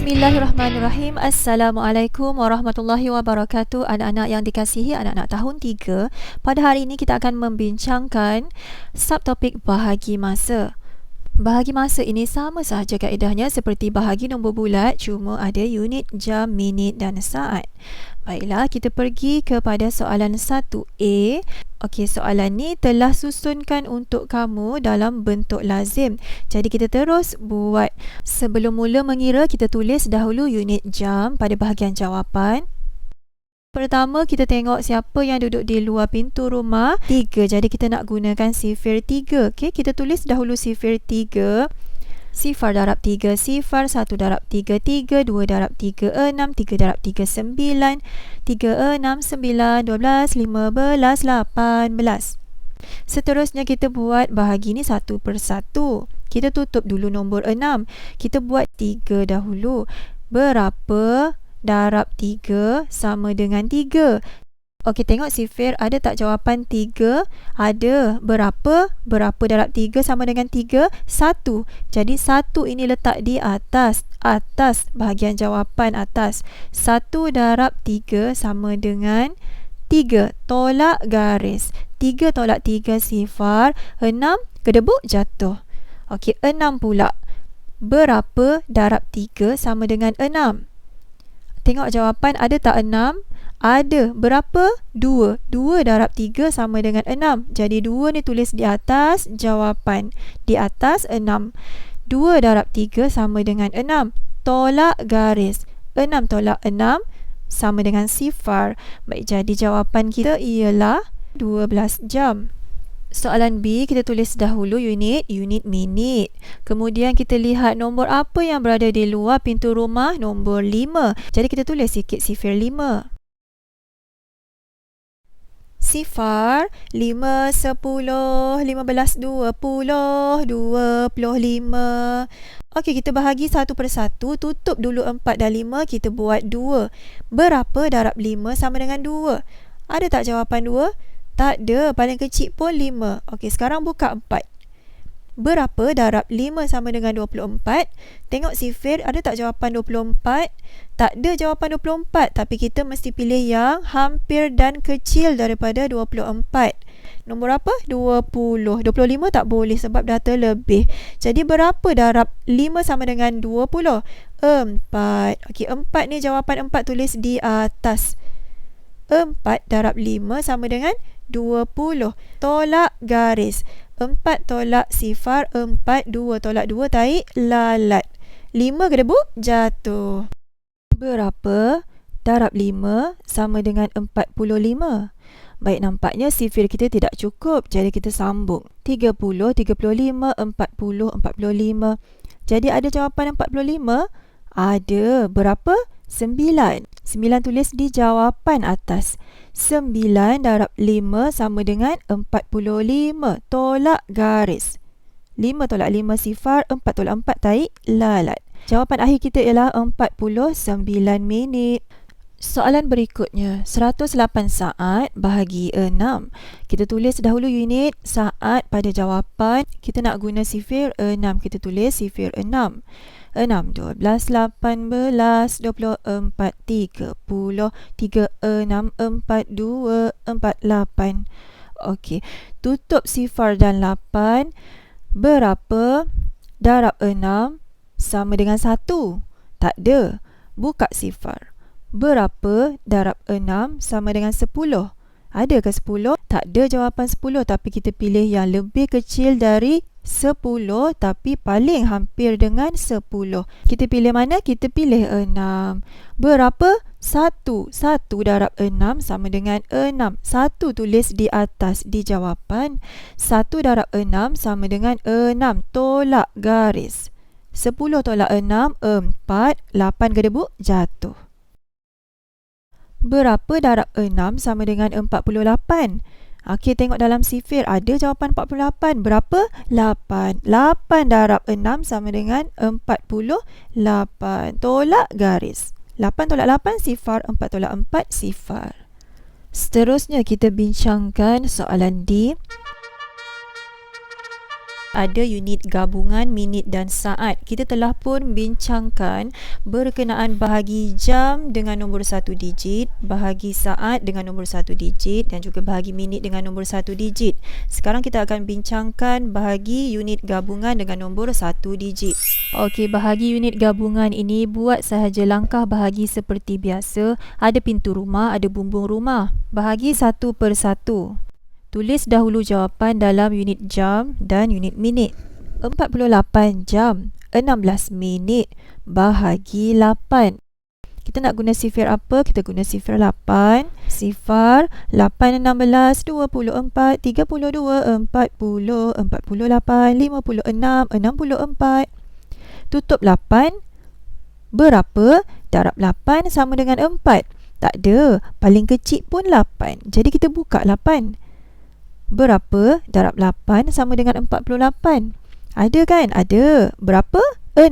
Bismillahirrahmanirrahim. Assalamualaikum warahmatullahi wabarakatuh. Anak-anak yang dikasihi, anak-anak tahun 3. Pada hari ini kita akan membincangkan subtopik bahagi masa. Bahagi masa ini sama sahaja kaedahnya seperti bahagi nombor bulat, cuma ada unit jam, minit dan saat. Baiklah, kita pergi kepada soalan 1A. Okey, soalan ni telah susunkan untuk kamu dalam bentuk lazim. Jadi kita terus buat. Sebelum mula mengira, kita tulis dahulu unit jam pada bahagian jawapan. Pertama, kita tengok siapa yang duduk di luar pintu rumah. 3. Jadi kita nak gunakan sifir 3. Okey, kita tulis dahulu sifir 3. Sifar darab 3, sifar 1 darab 3, 3, 2 darab 3, 6, 3 darab 3, 9, 3, 6, 9, 12, 15, 18. Seterusnya kita buat bahagi ni satu persatu. Kita tutup dulu nombor 6. Kita buat 3 dahulu. Berapa darab 3 sama dengan 3? Okey, tengok sifir, ada tak jawapan 3? Ada. Berapa? Berapa darab 3 sama dengan 3? 1. Jadi 1 ini letak di atas. Atas, bahagian jawapan atas. 1 darab 3 sama dengan 3. Tolak garis. 3 tolak 3 sifar. 6 kedebuk jatuh. Okey, 6 pula. Berapa darab 3 sama dengan 6? Tengok jawapan, ada tak 6? Ada. Berapa? 2. 2 darab 3 sama dengan 6. Jadi 2 ni tulis di atas jawapan. Di atas 6. 2 darab 3 sama dengan 6. Tolak garis. 6 tolak 6 sama dengan sifar. Baik, jadi jawapan kita ialah 12 jam. Soalan B, kita tulis dahulu unit minit. Kemudian kita lihat nombor apa yang berada di luar pintu rumah, nombor 5. Jadi kita tulis sikit sifir 5. Sifar 5, 10, 15, 20, 25. Okey, kita bahagi satu persatu. Tutup dulu 4 dan 5. Kita buat 2. Berapa darab 5 sama dengan 2? Ada tak jawapan 2? Tak ada. Paling kecil pun 5. Okey, sekarang buka 4. Berapa darab 5 sama dengan 24? Tengok sifir, ada tak jawapan 24? Tak ada jawapan 24, tapi kita mesti pilih yang hampir dan kecil daripada 24. Nombor apa? 20. 25 tak boleh sebab dah terlebih. Jadi berapa darab 5 sama dengan 20? 4. Okey, 4 ni jawapan 4 tulis di atas. 4 darab 5 sama dengan 20. Tolak garis. 4 tolak sifar, 4, 2 tolak 2, tarik lalat. 5 kedebuk jatuh. Berapa darab 5 sama dengan 45? Baik, nampaknya sifir kita tidak cukup. Jadi kita sambung. 30, 35, 40, 45. Jadi ada jawapan 45? Ada. Berapa? 9. 9 tulis di jawapan atas. 9 darab 5 sama dengan 45. Tolak garis. 5 tolak 5 sifar, 4 tolak 4 tarik lalat. Jawapan akhir kita ialah 49 minit. Soalan berikutnya, 108 saat bahagi 6. Kita tulis dahulu unit saat pada jawapan. Kita nak guna sifir 6. Kita tulis sifir 6. 6, 12, 18, 24, 30, 3, 6, 4, 2, 4, 8. Okey, tutup sifar dan 8. Berapa darab 6 sama dengan 1? Tak ada. Buka sifar. Berapa darab 6 sama dengan 10? Ada ke 10? Tak ada jawapan 10, tapi kita pilih yang lebih kecil dari 10 tapi paling hampir dengan 10. Kita pilih mana? Kita pilih 6. Berapa? 1. 1 darab 6 sama dengan 6. 1 tulis di atas di jawapan. 1 darab 6 sama dengan 6. Tolak garis. 10 tolak 6, 4. 8 kedebuk jatuh. Berapa darab 6 sama dengan 48? Okey, tengok dalam sifir, ada jawapan 48. Berapa? 8. 8 darab 6 sama dengan 48. Tolak garis. 8 tolak 8 sifar, 4 tolak 4 sifar. Seterusnya kita bincangkan soalan D. ada unit gabungan minit dan saat. Kita telah pun bincangkan berkenaan bahagi jam dengan nombor 1 digit, bahagi saat dengan nombor 1 digit dan juga bahagi minit dengan nombor 1 digit. Sekarang kita akan bincangkan bahagi unit gabungan dengan nombor 1 digit. Okey, bahagi unit gabungan ini buat sahaja langkah bahagi seperti biasa. Ada pintu rumah, ada bumbung rumah. Bahagi satu per satu. Tulis dahulu jawapan dalam unit jam dan unit minit. 48 jam, 16 minit, bahagi 8. Kita nak guna sifir apa? Kita guna sifir 8. Sifar 8, 16, 24, 32, 40, 48, 56, 64. Tutup 8. Berapa? Darab 8 sama dengan 4. Tak ada. Paling kecil pun 8. Jadi kita buka 8. Berapa darab 8 sama dengan 48? Ada kan? Ada. Berapa? 6.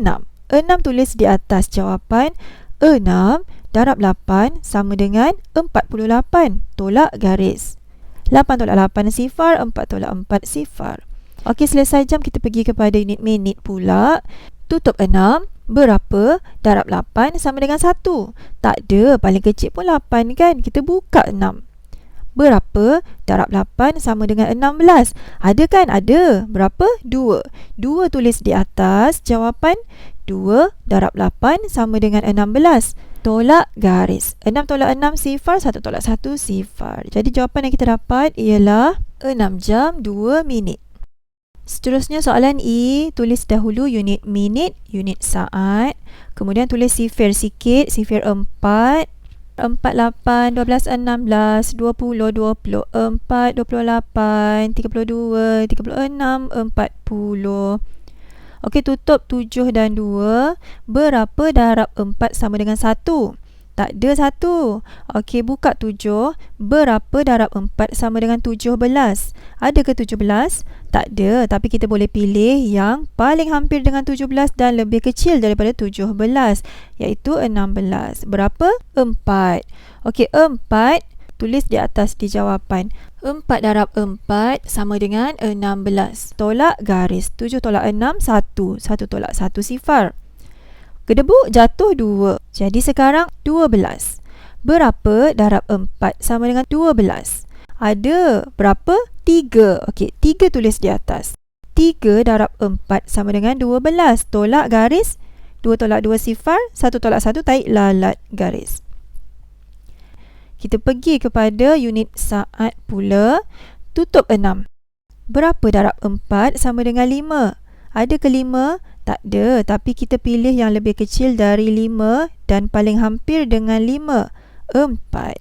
6 tulis di atas jawapan. 6 darab 8 sama dengan 48. Tolak garis. 8 tolak 8 sifar, 4 tolak 4 sifar. Okey, selesai jam kita pergi kepada unit minit pula. Tutup 6. Berapa darab 8 sama dengan 1? Tak ada. Paling kecil pun 8 kan? Kita buka 6. Berapa darab 8 sama dengan 16? Ada kan? Ada. Berapa? 2. 2 tulis di atas jawapan. 2 darab 8 sama dengan 16. Tolak garis. 6 tolak 6 sifar, 1 tolak 1 sifar. Jadi jawapan yang kita dapat ialah 6 jam 2 minit. Seterusnya soalan E, tulis dahulu unit minit, unit saat. Kemudian tulis sifir sikit, sifir 4. 4, 8, 12, 16, 20, 24, 28, 32, 36, 40. Okey, tutup 7 dan 2. Berapa darab 4 sama dengan 1? Tak ada 1. Okey, buka 7. Berapa darab 4 sama dengan 17? Ada ke 17? Tak ada, tapi kita boleh pilih yang paling hampir dengan 17 dan lebih kecil daripada 17, iaitu 16. Berapa? 4. Okey, 4 tulis di atas di jawapan. 4 darab 4 sama dengan 16. Tolak garis. 7 tolak 6, 1. 1 tolak 1 sifar. Kedebuk jatuh 2. Jadi sekarang 12. Berapa darab 4 sama dengan 12? Ada. Berapa? 3. Okey, 3 tulis di atas. 3 darab 4 sama dengan 12. Tolak garis. 2 tolak 2 sifar. 1 tolak 1 tarik lalat garis. Kita pergi kepada unit saat pula. Tutup 6. Berapa darab 4 sama dengan 5? Ada ke 5? Tak ada, tapi kita pilih yang lebih kecil dari 5 dan paling hampir dengan 5. 4.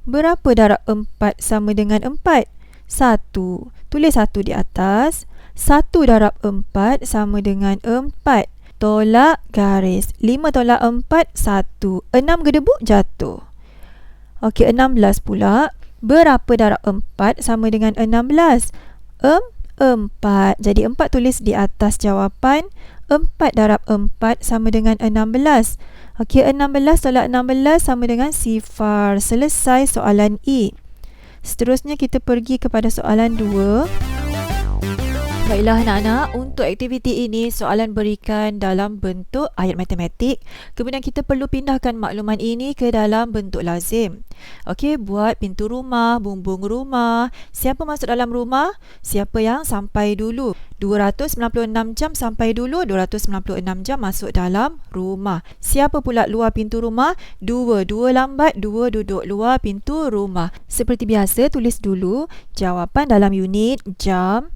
Berapa darab 4 sama dengan 4? 1. Tulis 1 di atas. 1 darab 4 sama dengan 4. Tolak garis. 5 tolak 4, 1. 6 gedebuk jatuh. Okey, 16 pula. Berapa darab 4 sama dengan 16? 4. Jadi 4 tulis di atas jawapan. 4 darab 4 sama dengan 16. Okey, 16 tolak 16 sama dengan sifar. Selesai soalan E. Seterusnya kita pergi kepada soalan 2. Baiklah anak-anak, untuk aktiviti ini soalan berikan dalam bentuk ayat matematik. Kemudian kita perlu pindahkan makluman ini ke dalam bentuk lazim. Okey, buat pintu rumah, bumbung rumah. Siapa masuk dalam rumah? Siapa yang sampai dulu? 296 jam sampai dulu, 296 jam masuk dalam rumah. Siapa pula luar pintu rumah? 2 lambat, 2 duduk luar pintu rumah. Seperti biasa, tulis dulu jawapan dalam unit jam.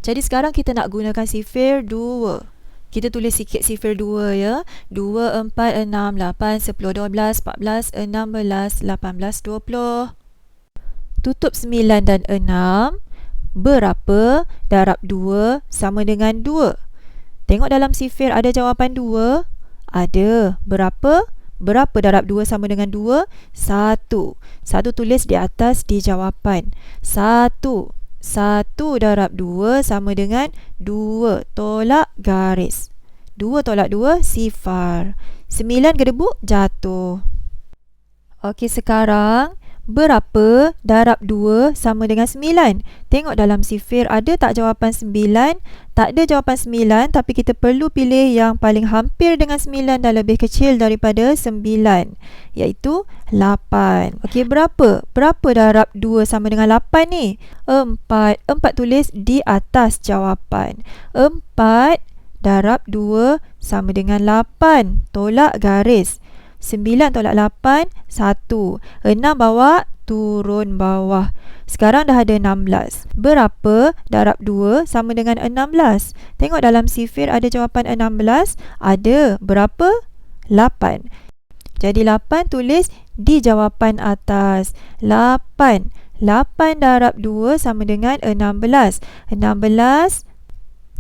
Jadi sekarang kita nak gunakan sifir 2. Kita tulis sikit sifir 2 ya. 2, 4, 6, 8, 10, 12, 14, 16, 18, 20. Tutup 9 dan 6. Berapa darab 2 sama dengan 2? Tengok dalam sifir ada jawapan 2. Ada. Berapa? Berapa darab 2 sama dengan 2? 1. 1 tulis di atas di jawapan. 1. 1 darab 2 sama dengan 2. Tolak garis. 2 tolak 2 sifar. 9 gedebuk jatuh. Okey, sekarang Berapa darab 2 sama dengan 9? Tengok dalam sifir ada tak jawapan 9? Tak ada jawapan 9, tapi kita perlu pilih yang paling hampir dengan 9 dan lebih kecil daripada 9, iaitu 8. Okey, berapa? Berapa darab 2 sama dengan 8 ni? 4. 4 tulis di atas jawapan. 4 darab 2 sama dengan 8. Tolak garis. 9 tolak 8, 1. 6 bawa, turun bawah. Sekarang dah ada 16. Berapa darab 2 sama dengan 16? Tengok dalam sifir ada jawapan 16. Ada. Berapa? 8. Jadi 8 tulis di jawapan atas. 8. 8 darab 2 sama dengan 16. 16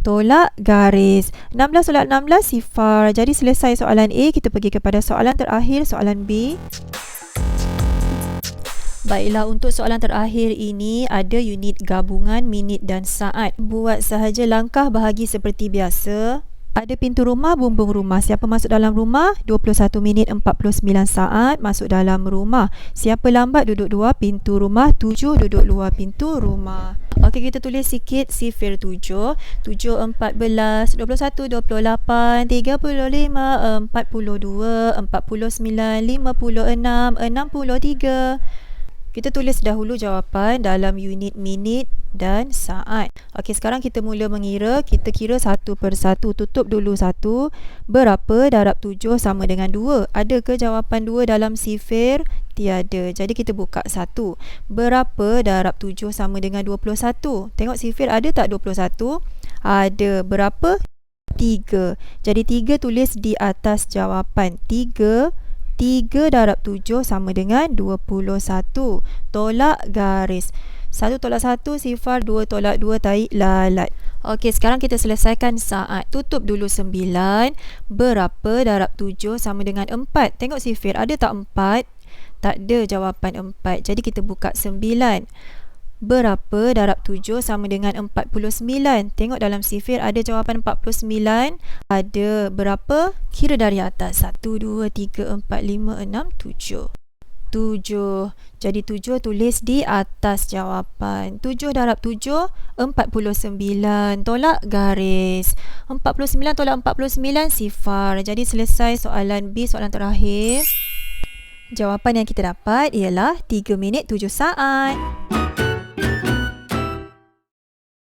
tolak garis. 16 tolak 16, sifar. Jadi selesai soalan A, kita pergi kepada soalan terakhir, soalan B. Baiklah, untuk soalan terakhir ini ada unit gabungan minit dan saat. Buat sahaja langkah bahagi seperti biasa. Ada pintu rumah, bumbung rumah. Siapa masuk dalam rumah? 21 minit 49 saat masuk dalam rumah. Siapa lambat? Duduk 2 pintu rumah. 7 duduk luar pintu rumah. Okey, kita tulis sikit sifir 7. 7, 14, 21, 28, 35, 42, 49, 56, 63. Kita tulis dahulu jawapan dalam unit minit dan saat. Okey, sekarang kita mula mengira. Kita kira satu persatu. Tutup dulu 1. Berapa darab 7 sama dengan 2? Ada ke jawapan 2 dalam sifir? Tiada. Jadi kita buka 1. Berapa darab 7 sama dengan 21? Tengok sifir ada tak 21? Ada. Berapa? 3. Jadi 3 tulis di atas jawapan. 3 darab 7 sama dengan 21. Tolak garis. 1 tolak 1, sifar. 2 tolak 2, tahi lalat. Okey, sekarang kita selesaikan saat. Tutup dulu 9. Berapa darab 7 sama dengan 4? Tengok sifir, ada tak 4? Tak ada jawapan 4. Jadi kita buka 9. Berapa darab 7 sama dengan 49? Tengok dalam sifir ada jawapan 49. Ada. Berapa? Kira dari atas. 1, 2, 3, 4, 5, 6, 7. 7. Jadi 7 tulis di atas jawapan. 7 darab 7, 49. Tolak garis. 49 tolak 49, sifar. Jadi selesai soalan B, soalan terakhir. Jawapan yang kita dapat ialah 3 minit 7 saat.